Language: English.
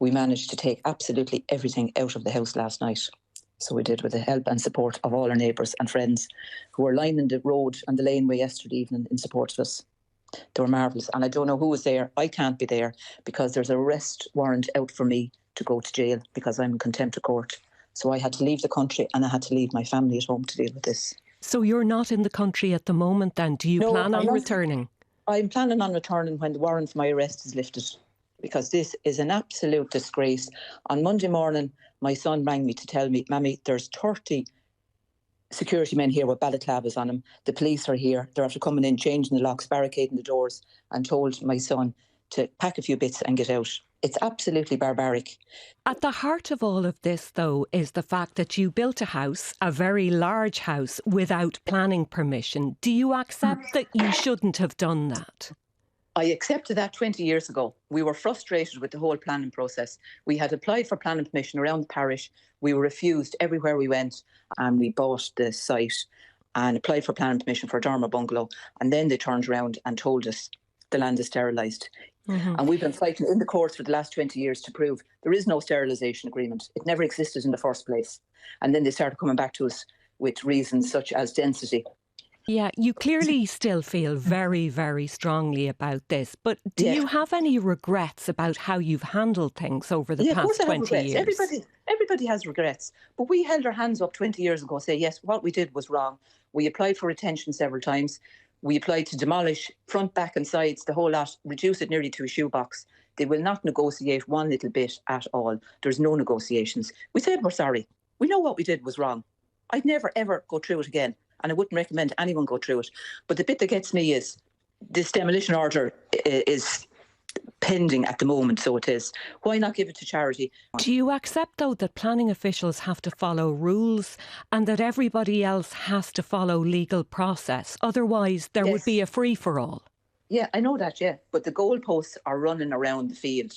we managed to take absolutely everything out of the house last night. So we did, with the help and support of all our neighbours and friends who were lining the road and the laneway yesterday evening in support of us. They were marvellous. And I don't know who was there. I can't be there because there's an arrest warrant out for me to go to jail because I'm in contempt of court. So I had to leave the country and I had to leave my family at home to deal with this. So you're not in the country at the moment then? Do you plan on returning? I'm planning on returning when the warrant for my arrest is lifted, because this is an absolute disgrace. On Monday morning, my son rang me to tell me, Mammy, there's 30 security men here with balaclavas on them. The police are here. They're after coming in, changing the locks, barricading the doors, and told my son to pack a few bits and get out. It's absolutely barbaric. At the heart of all of this, though, is the fact that you built a house, a very large house, without planning permission. Do you accept that you shouldn't have done that? I accepted that 20 years ago. We were frustrated with the whole planning process. We had applied for planning permission around the parish. We were refused everywhere we went, and we bought the site and applied for planning permission for a dormer bungalow. And then they turned around and told us the land is sterilised. And we've been fighting in the courts for the last 20 years to prove there is no sterilisation agreement. It never existed in the first place. And then they started coming back to us with reasons such as density. Yeah, you clearly still feel very, very strongly about this. But do you have any regrets about how you've handled things over the past 20 years? Everybody has regrets. But we held our hands up 20 years ago, say, yes, what we did was wrong. We applied for retention several times. We applied to demolish front, back and sides, the whole lot, reduce it nearly to a shoebox. They will not negotiate one little bit at all. There's no negotiations. We said we're sorry. We know what we did was wrong. I'd never, ever go through it again. And I wouldn't recommend anyone go through it. But the bit that gets me is this demolition order is pending at the moment, so it is. Why not give it to charity? Do you accept, though, that planning officials have to follow rules and that everybody else has to follow legal process? Otherwise, there would be a free-for-all. Yeah, I know that, yeah. But the goalposts are running around the field.